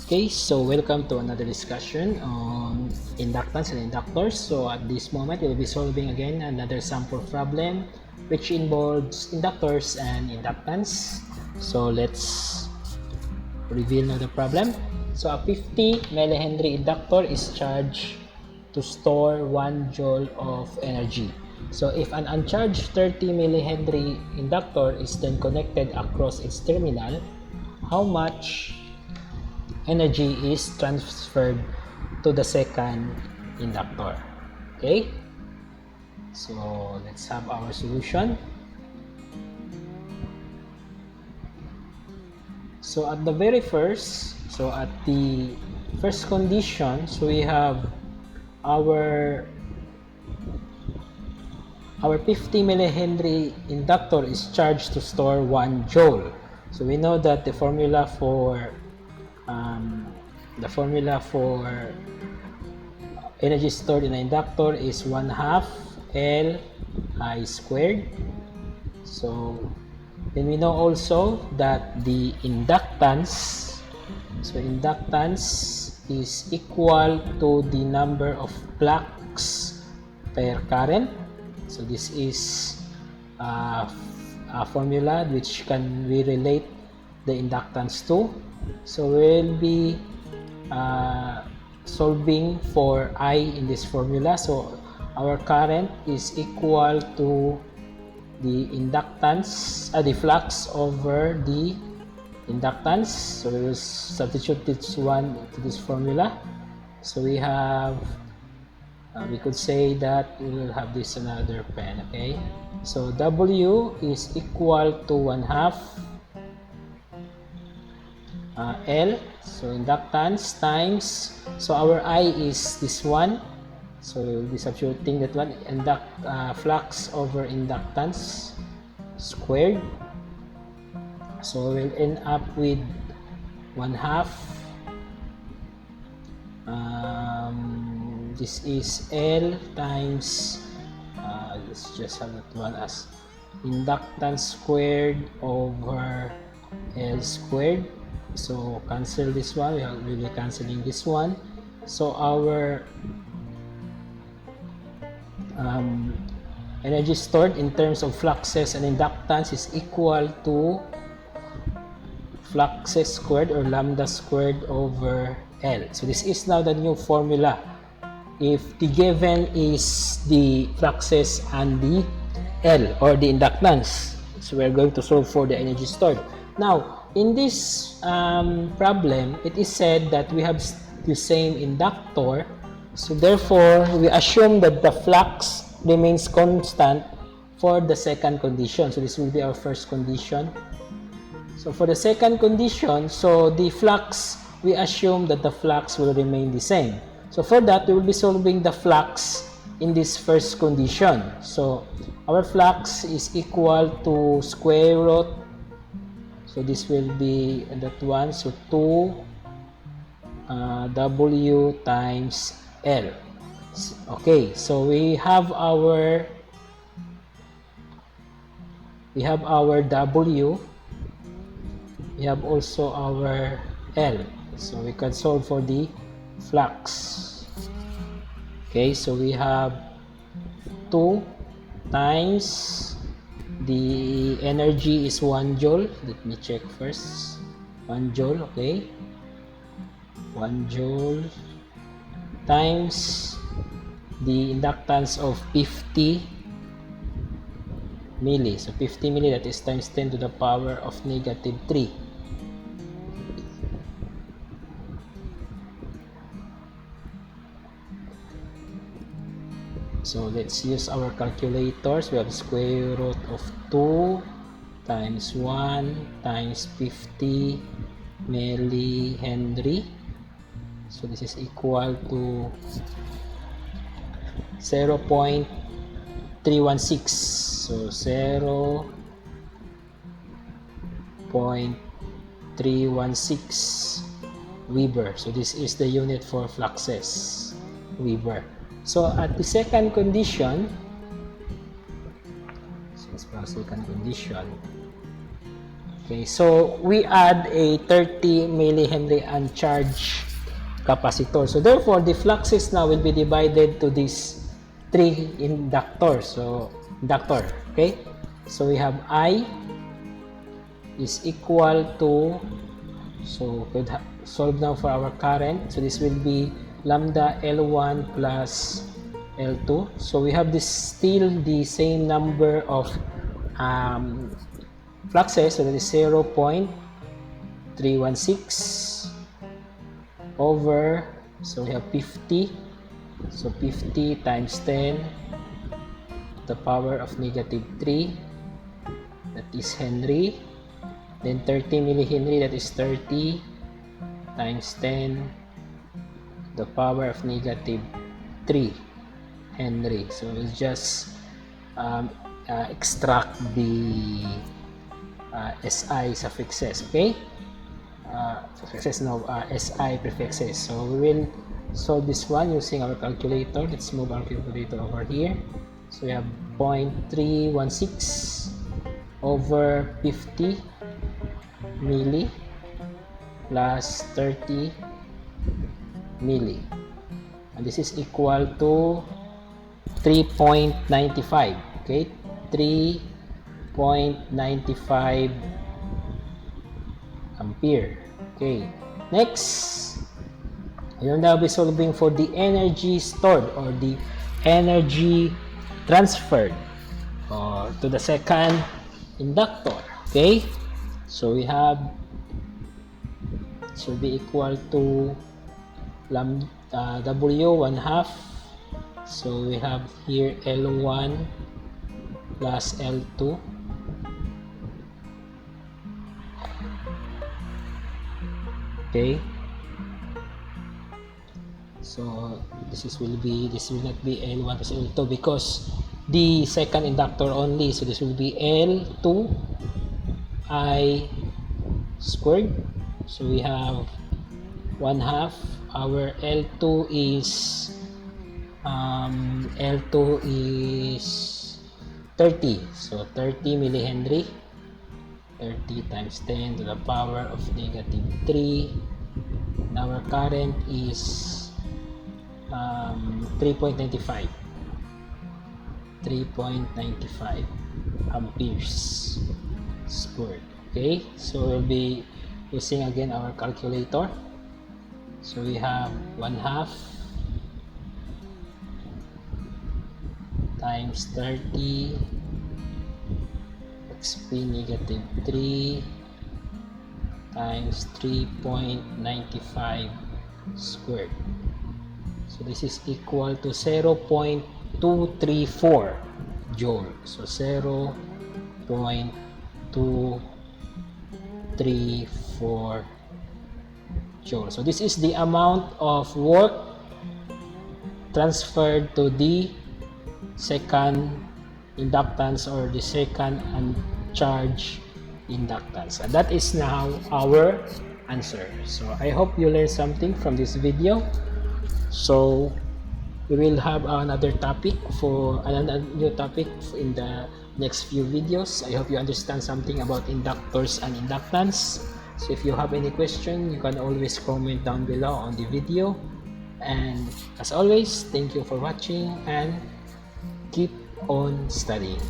Okay, so welcome to another discussion on inductance and inductors. So at this moment, we'll be solving again another sample problem which involves inductors and inductance. So let's reveal now the problem. So a 50 millihenry inductor is charged to store 1 joule of energy. So if an uncharged 30 millihenry inductor is then connected across its terminal, how much energy is transferred to the second inductor? Okay, so let's have our solution. So at the first condition, so we have our 50 millihenry inductor is charged to store 1 joule. So we know that the formula for energy stored in an inductor is 1/2 L I squared. So then we know also that the inductance is equal to the number of flux per current. So this is a formula which we relate the inductance to. So we'll be solving for I in this formula. So our current is equal to the inductance, the flux over the inductance. So we will substitute this one to this formula. So we have, we could say that we will have this another pen. Okay, so W is equal to 1/2 L, so inductance times, so our I is this one, so we will be substituting that one, flux over inductance squared. So we'll end up with 1/2, this is L times, let's just have that one as inductance squared over L squared. So cancel this one, we will be cancelling this one. So our energy stored in terms of fluxes and inductance is equal to fluxes squared or lambda squared over L. So this is now the new formula if the given is the fluxes and the L or the inductance. So we're going to solve for the energy stored. Now in this problem, it is said that we have the same inductor, so therefore we assume that the flux remains constant for the second condition. So this will be our first condition. So for the second condition, so the flux, we assume that the flux will remain the same. So for that, we will be solving the flux in this first condition. So our flux is equal to square root, so this will be that one, so 2 W times L. Okay, so we have our W, we have also our L, so we can solve for the flux. Okay, so we have 2 times the energy is 1 joule. Let me check first. 1 joule, okay. 1 joule times the inductance of 50 milli. So 50 milli, that is times 10 to the power of -3. So let's use our calculators. We have square root of 2 times 1 times 50 millihenry. So this is equal to 0.316. So 0.316 Weber. So this is the unit for fluxes, Weber. So at the second condition, Okay, so we add a 30 millihenry uncharged capacitor. So therefore, the fluxes now will be divided to these three inductors. So inductor, okay? So we have I is equal to, so we could solve now for our current. So this will be lambda L1 plus L2. So we have this still the same number of fluxes. So that is 0.316 over, so we have 50. So 50 times 10 to the power of negative 3, that is Henry. Then 30 millihenry, that is 30 times 10 to the power of negative 3 Henry. So we'll just extract the SI suffixes, okay? Suffixes, no, SI prefixes. So we will solve this one using our calculator. Let's move our calculator over here. So we have 0.316 over 50 milli plus 30 milli, and this is equal to 3.95. okay, 3.95 ampere. Okay, next we will now be solving for the energy stored or the energy transferred to the second inductor. Okay, so we have, this will be equal to W 1/2. So we have here L1 plus L2 okay. So this will not be L1 plus L2 because the second inductor only. So this will be L2 I squared. So we have 1/2. Our L2 is 30. So 30 millihenry. 30 times 10 to the power of negative 3. And our current is 3.95 amperes squared. Okay, so we'll be using again our calculator. So we have 1/2 times 30 xp negative 3 times 3.95 squared. So this is equal to 0.234 joule. So 0.234 joule. So this is the amount of work transferred to the second inductance or the second uncharged inductance. And that is now our answer. So I hope you learned something from this video. So we will have another topic for another new topic in the next few videos. I hope you understand something about inductors and inductance. So if you have any question, you can always comment down below on the video. And as always, thank you for watching and keep on studying.